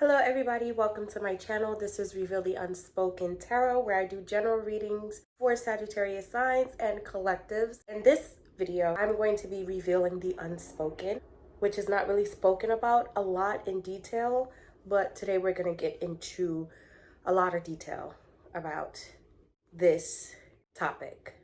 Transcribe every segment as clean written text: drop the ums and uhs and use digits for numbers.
Hello everybody, welcome to my channel. This is Reveal the Unspoken Tarot, where I do general readings for Sagittarius signs and collectives. In this video, I'm going to be revealing the unspoken, which is not really spoken about a lot in detail, but today we're going to get into a lot of detail about this topic.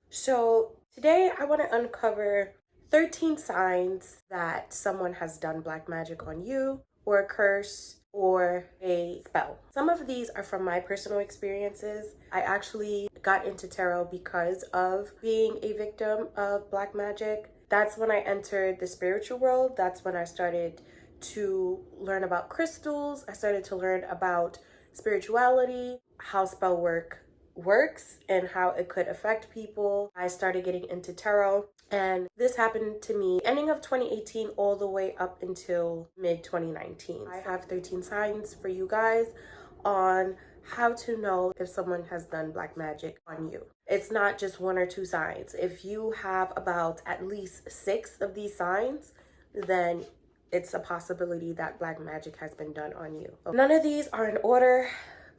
So today I want to uncover 13 signs that someone has done black magic on you, or a curse, or a spell. Some of these are from my personal experiences. I actually got into tarot because of being a victim of black magic. That's when I entered the spiritual world. That's when I started to learn about crystals. I started to learn about spirituality, how spell work works and how it could affect people. I started getting into tarot, and this happened to me ending of 2018 all the way up until mid 2019. I have 13 signs for you guys on how to know if someone has done black magic on you. It's not just one or two signs. If you have about at least 6 of these signs, then it's a possibility that black magic has been done on you. None of these are in order.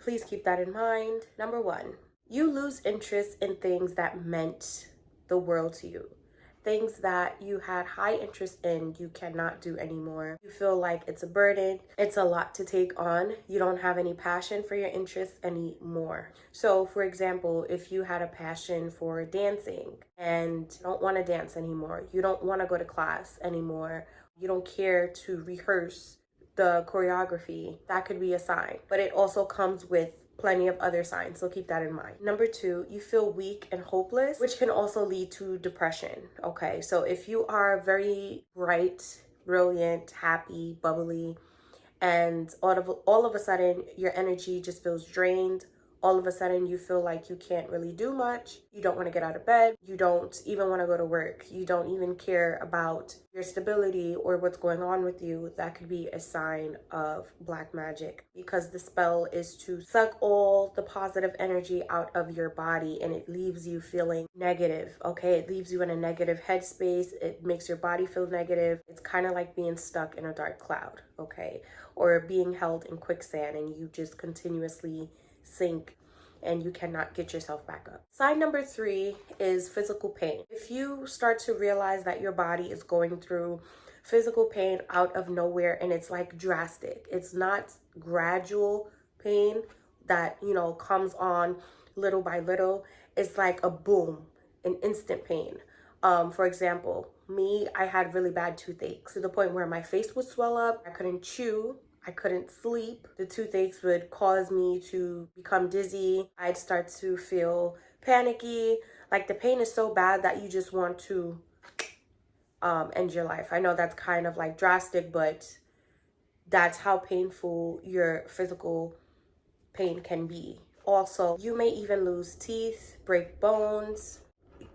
Please keep that in mind. Number 1, you lose interest in things that meant the world to you. Things that you had high interest in, you cannot do anymore. You feel like it's a burden. It's a lot to take on. You don't have any passion for your interests anymore. So for example, if you had a passion for dancing and don't want to dance anymore, you don't want to go to class anymore, you don't care to rehearse the choreography, that could be a sign. But it also comes with plenty of other signs, so keep that in mind. Number 2, you feel weak and hopeless, which can also lead to depression. Okay, so if you are very bright, brilliant, happy, bubbly, and all of a sudden your energy just feels drained, all of a sudden you feel like you can't really do much, you don't want to get out of bed, you don't even want to go to work, you don't even care about your stability or what's going on with you, that could be a sign of black magic, because the spell is to suck all the positive energy out of your body and it leaves you feeling negative. Okay, it leaves you in a negative headspace, it makes your body feel negative. It's kind of like being stuck in a dark cloud, okay, or being held in quicksand and you just continuously sink and you cannot get yourself back up. Sign number 3 is physical pain. If you start to realize that your body is going through physical pain out of nowhere and it's like drastic, it's not gradual pain that, comes on little by little, it's like a boom, an instant pain. For example, me, I had really bad toothaches to the point where my face would swell up, I couldn't chew, I couldn't sleep. The toothaches would cause me to become dizzy. I'd start to feel panicky. Like the pain is so bad that you just want to end your life. I know that's kind of like drastic, but that's how painful your physical pain can be. Also, you may even lose teeth, break bones,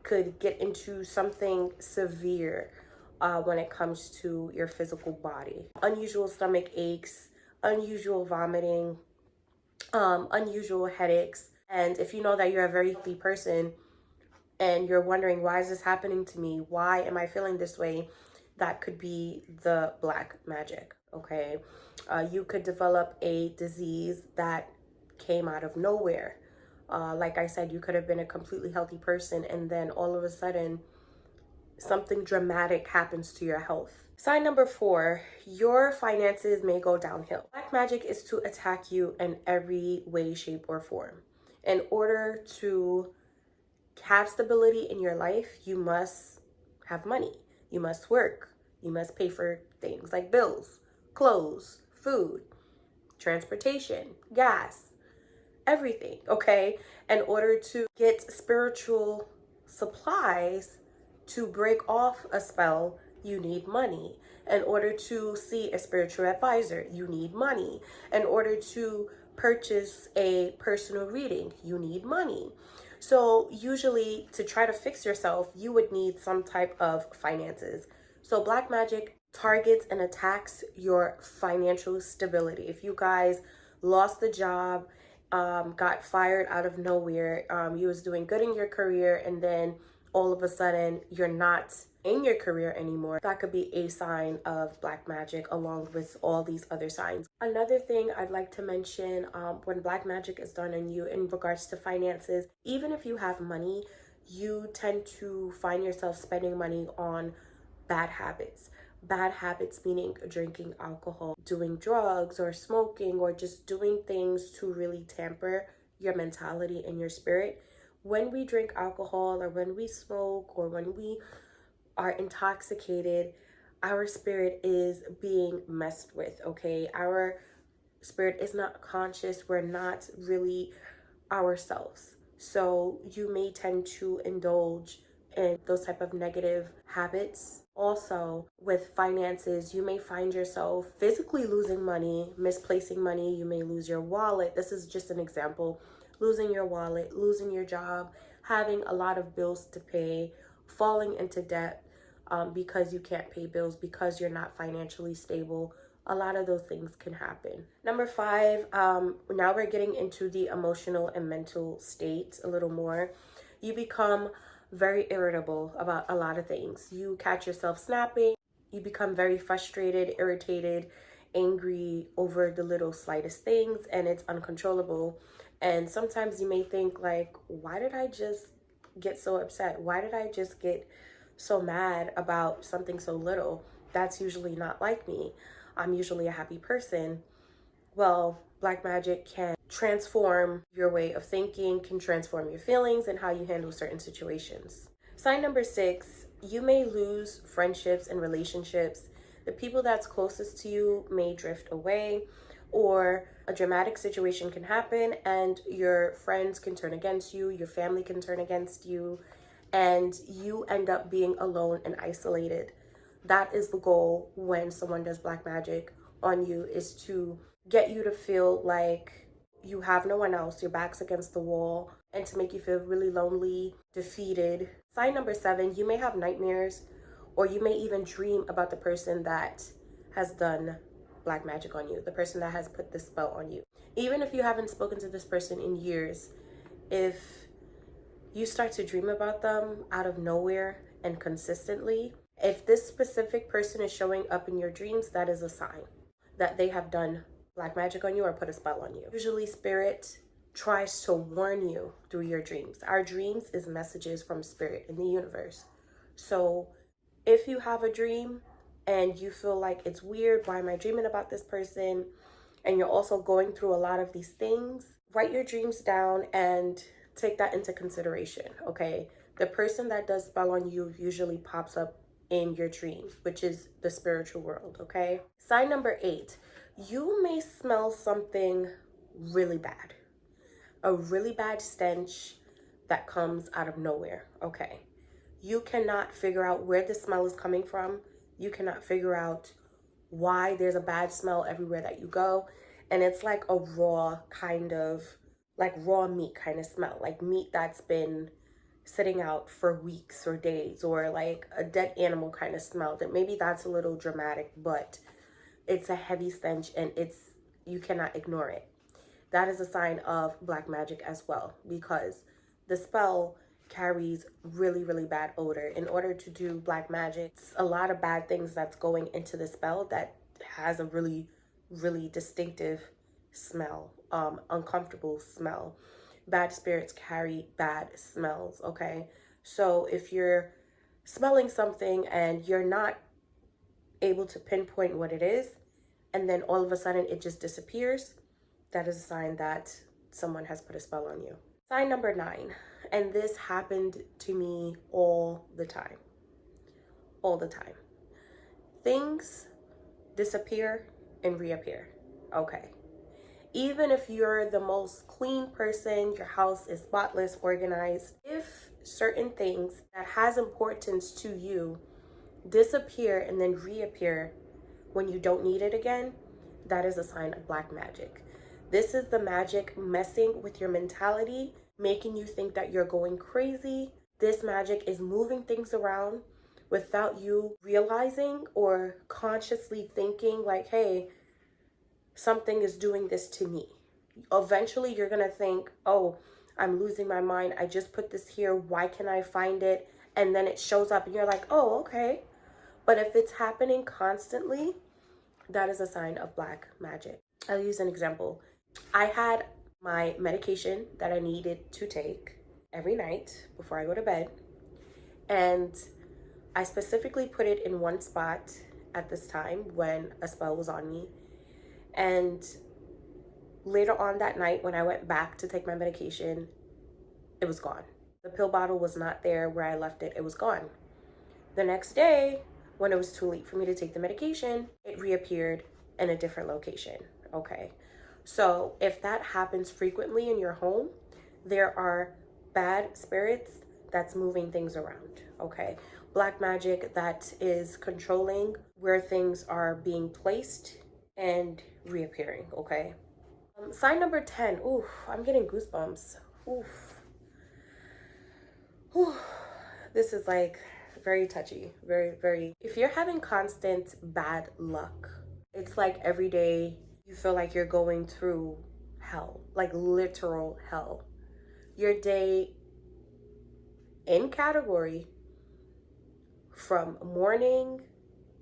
could get into something severe when it comes to your physical body. Unusual stomach aches, unusual vomiting, unusual headaches. And if you know that you're a very healthy person and you're wondering, why is this happening to me? Why am I feeling this way? That could be the black magic, okay? You could develop a disease that came out of nowhere. Like I said, you could have been a completely healthy person and then all of a sudden something dramatic happens to your health. Sign number 4, your finances may go downhill. Black magic is to attack you in every way, shape, or form. In order to have stability in your life, you must have money. You must work. You must pay for things like bills, clothes, food, transportation, gas, everything, okay? In order to get spiritual supplies to break off a spell, you need money. In order to see a spiritual advisor, you need money. In order to purchase a personal reading, you need money. So usually to try to fix yourself, you would need some type of finances. So black magic targets and attacks your financial stability. If you guys lost the job, got fired out of nowhere, you was doing good in your career and then all of a sudden you're not in your career anymore, that could be a sign of black magic along with all these other signs. Another thing I'd like to mention, when black magic is done on you in regards to finances, even if you have money, you tend to find yourself spending money on bad habits. Bad habits meaning drinking alcohol, doing drugs, or smoking, or just doing things to really tamper your mentality and your spirit. When we drink alcohol, or when we smoke, or when we are intoxicated, our spirit is being messed with, okay? Our spirit is not conscious. We're not really ourselves. So you may tend to indulge in those type of negative habits. Also, with finances, you may find yourself physically losing money, misplacing money. You may lose your wallet. This is just an example. Losing your wallet, losing your job, having a lot of bills to pay, falling into debt because you can't pay bills, because you're not financially stable. A lot of those things can happen. Number 5, now we're getting into the emotional and mental state a little more. You become very irritable about a lot of things. You catch yourself snapping. You become very frustrated, irritated, angry over the little slightest things, and it's uncontrollable. And sometimes you may think like, why did I just get so upset? Why did I just get so mad about something so little? That's usually not like me. I'm usually a happy person. Well, black magic can transform your way of thinking, can transform your feelings and how you handle certain situations. Sign number 6, you may lose friendships and relationships. The people that's closest to you may drift away, or a dramatic situation can happen and your friends can turn against you, your family can turn against you, and you end up being alone and isolated. That is the goal when someone does black magic on you, is to get you to feel like you have no one else, your back's against the wall, and to make you feel really lonely, defeated. Sign number 7, you may have nightmares, or you may even dream about the person that has done black magic on you, the person that has put this spell on you. Even if you haven't spoken to this person in years, if you start to dream about them out of nowhere and consistently, if this specific person is showing up in your dreams, that is a sign that they have done black magic on you or put a spell on you. Usually spirit tries to warn you through your dreams. Our dreams is messages from spirit in the universe. So if you have a dream and you feel like it's weird, why am I dreaming about this person? And you're also going through a lot of these things, write your dreams down and take that into consideration, okay? The person that does spell on you usually pops up in your dreams, which is the spiritual world, okay? Sign number 8, you may smell something really bad, a really bad stench that comes out of nowhere, okay? You cannot figure out where the smell is coming from. You cannot figure out why there's a bad smell everywhere that you go. And it's like a raw kind of, like raw meat kind of smell, like meat that's been sitting out for weeks or days, or like a dead animal kind of smell. That maybe that's a little dramatic, but it's a heavy stench and you cannot ignore it. That is a sign of black magic as well, because the spell carries really, really bad odor. In order to do black magic, it's a lot of bad things that's going into the spell that has a really, really distinctive smell, uncomfortable smell. Bad spirits carry bad smells, okay? So if you're smelling something and you're not able to pinpoint what it is, and then all of a sudden it just disappears, that is a sign that someone has put a spell on you. Sign number 9, and this happened to me all the time. All the time. Things disappear and reappear. Okay. Even if you're the most clean person, your house is spotless, organized, if certain things that has importance to you disappear and then reappear when you don't need it again, that is a sign of black magic. This is the magic messing with your mentality, making you think that you're going crazy. This magic is moving things around without you realizing or consciously thinking like, hey, something is doing this to me. Eventually, you're going to think, oh, I'm losing my mind. I just put this here. Why can't I find it? and then it shows up and you're like, oh, okay. But if it's happening constantly, that is a sign of black magic. I'll use an example. I had my medication that I needed to take every night before I go to bed, and I specifically put it in one spot at this time when a spell was on me. And later on that night, when I went back to take my medication, it was gone. The pill bottle was not there where I left it, it was gone. The next day, when it was too late for me to take the medication, it reappeared in a different location. Okay. So if that happens frequently in your home, there are bad spirits that's moving things around. Okay. Black magic that is controlling where things are being placed and reappearing. Okay. Sign number 10. Ooh, I'm getting goosebumps. Oof. Ooh. This is like very touchy, very. If you're having constant bad luck, it's like every day you feel like you're going through hell, like literal hell. Your day in category from morning,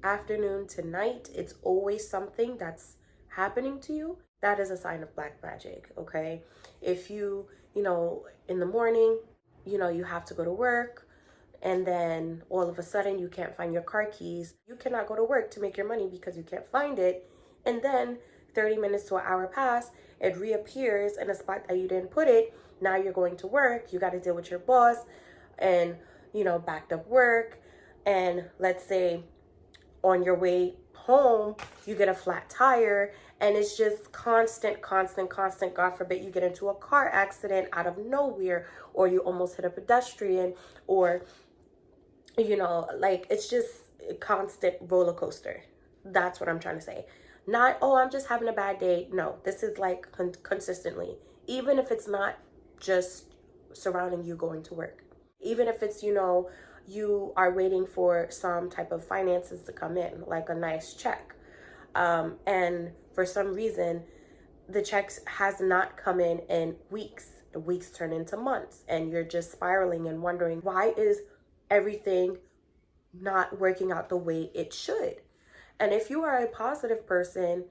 afternoon to night, it's always something that's happening to you. That is a sign of black magic, okay? If you in the morning, you have to go to work, and then all of a sudden you can't find your car keys. You cannot go to work to make your money because you can't find it. And then 30 minutes to an hour pass, it reappears in a spot that you didn't put it. Now you're going to work, you got to deal with your boss and, backed up work. And let's say on your way home, you get a flat tire, and it's just constant. God forbid you get into a car accident out of nowhere, or you almost hit a pedestrian, or like it's just a constant roller coaster. That's what I'm trying to say. Not, oh, I'm just having a bad day. No, this is like consistently. Even if it's not just surrounding you going to work. Even if it's, you are waiting for some type of finances to come in, like a nice check. And for some reason, the checks has not come in weeks. The weeks turn into months, and you're just spiraling and wondering, why is everything not working out the way it should? And if you are a positive person,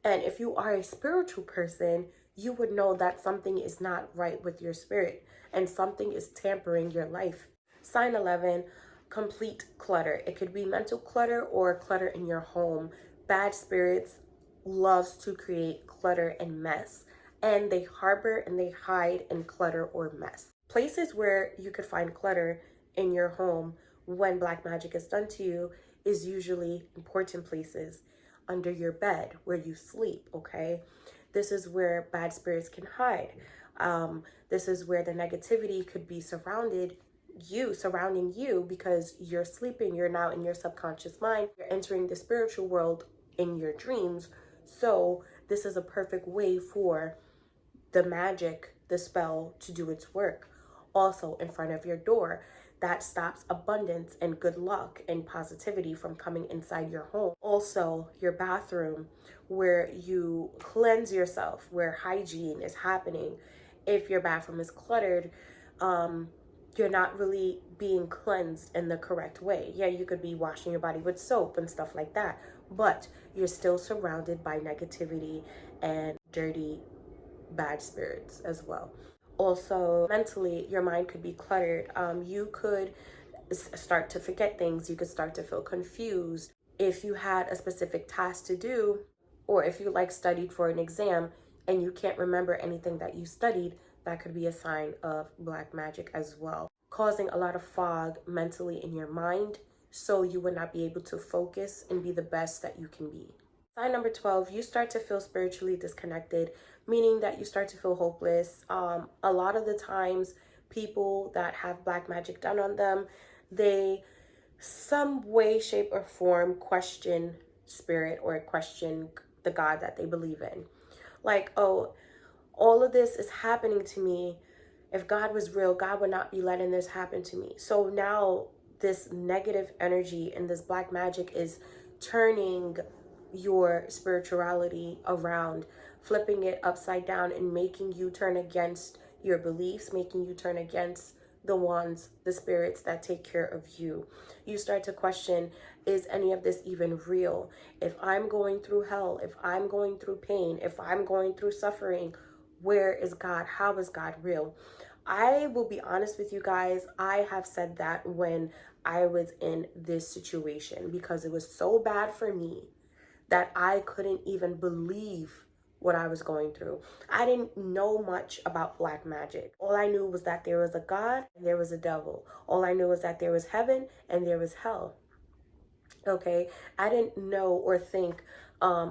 and if you are a spiritual person, you would know that something is not right with your spirit, and something is tampering your life. Sign 11, complete clutter. It could be mental clutter or clutter in your home. Bad spirits loves to create clutter and mess, and they harbor and they hide in clutter or mess. Places where you could find clutter in your home when black magic is done to you is usually important places under your bed where you sleep. Okay, this is where bad spirits can hide. This is where the negativity could be surrounding you, because you're sleeping. You're now in your subconscious mind. You're entering the spiritual world in your dreams. So this is a perfect way for the magic, the spell, to do its work. Also in front of your door, that stops abundance and good luck and positivity from coming inside your home. Also your bathroom, where you cleanse yourself, where hygiene is happening. If your bathroom is cluttered, you're not really being cleansed in the correct way. Yeah, you could be washing your body with soap and stuff like that, but you're still surrounded by negativity and dirty, bad spirits as well. Also, mentally, your mind could be cluttered. You could start to forget things. You could start to feel confused. If you had a specific task to do, or if you studied for an exam and you can't remember anything that you studied, that could be a sign of black magic as well, causing a lot of fog mentally in your mind, so you would not be able to focus and be the best that you can be. Sign number 12, you start to feel spiritually disconnected, meaning that you start to feel hopeless. A lot of the times, people that have black magic done on them, they some way, shape, or form question spirit or question the God that they believe in. Like, oh, all of this is happening to me. If God was real, God would not be letting this happen to me. So now this negative energy and this black magic is turning your spirituality around, flipping it upside down, and making you turn against your beliefs, making you turn against the spirits that take care of you. You start to question, is any of this even real? If I'm going through hell, if I'm going through pain, if I'm going through suffering, where is God? How is God real? I will be honest with you guys, I have said that when I was in this situation because it was so bad for me that I couldn't even believe what I was going through. I didn't know much about black magic. All I knew was that there was a God and there was a devil. All I knew was that there was heaven and there was hell. Okay, I didn't know or think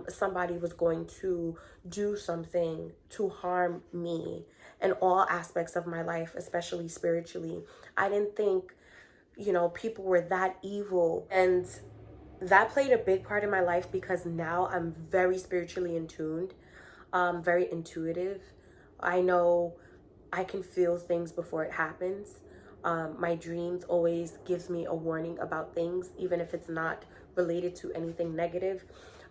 somebody was going to do something to harm me in all aspects of my life, especially spiritually. I didn't think, people were that evil. And that played a big part in my life because now I'm very spiritually in tuned, very intuitive. I know I can feel things before it happens. My dreams always gives me a warning about things, even if it's not related to anything negative.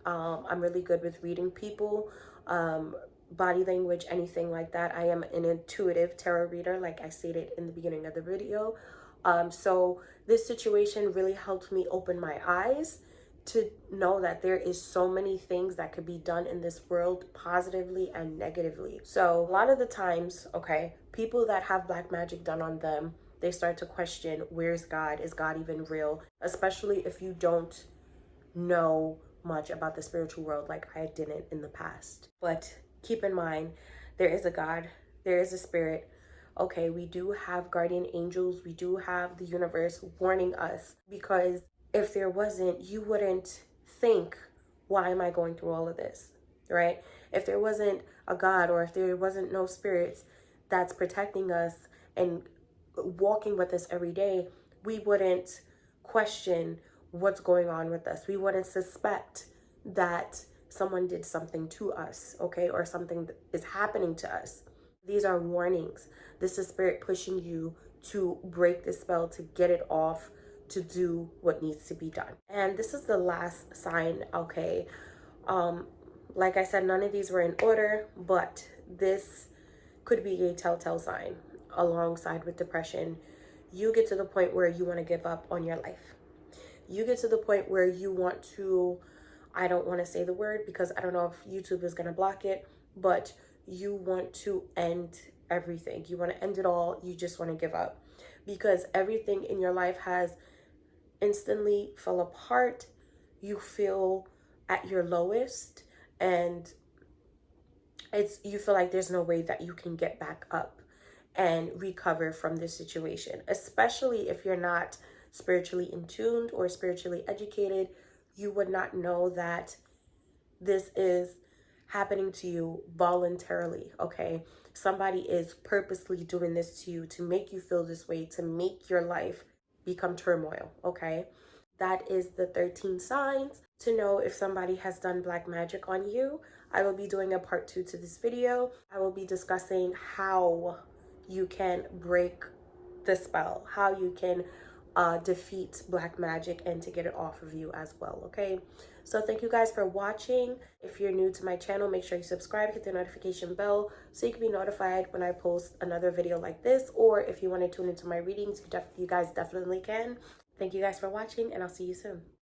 I'm really good with reading people, body language, anything like that. I am an intuitive tarot reader, like I stated in the beginning of the video. So this situation really helped me open my eyes to know that there is so many things that could be done in this world positively and negatively. So a lot of the times, okay, people that have black magic done on them, they start to question, where's God? Is God even real? Especially if you don't know much about the spiritual world like I didn't in the past. But keep in mind, there is a God, there is a spirit. Okay, we do have guardian angels, we do have the universe warning us, because if there wasn't, you wouldn't think, why am I going through all of this, right? If there wasn't a God, or if there wasn't no spirits that's protecting us and walking with us every day, we wouldn't question what's going on with us. We wouldn't suspect that someone did something to us, okay, or something is happening to us. These are warnings. This is spirit pushing you to break the spell, to get it off, to do what needs to be done. And this is the last sign, okay? Like I said, none of these were in order, but this could be a telltale sign alongside with depression. You get to the point where you want to give up on your life. You get to the point where you want to, I don't want to say the word because I don't know if YouTube is going to block it, but you want to end everything. You want to end it all. You just want to give up because everything in your life has instantly fell apart. You feel at your lowest, and you feel like there's no way that you can get back up and recover from this situation, especially if you're not spiritually in tuned or spiritually educated. You would not know that this is happening to you voluntarily, okay? Somebody is purposely doing this to you to make you feel this way, to make your life become turmoil, okay? That is the 13 signs to know if somebody has done black magic on you. I will be doing a part 2 to this video. I will be discussing how you can break the spell, how you can defeat black magic and to get it off of you as well, okay? So thank you guys for watching. If you're new to my channel, make sure you subscribe, hit the notification bell so you can be notified when I post another video like this, or if you want to tune into my readings, you guys definitely can. Thank you guys for watching, and I'll see you soon.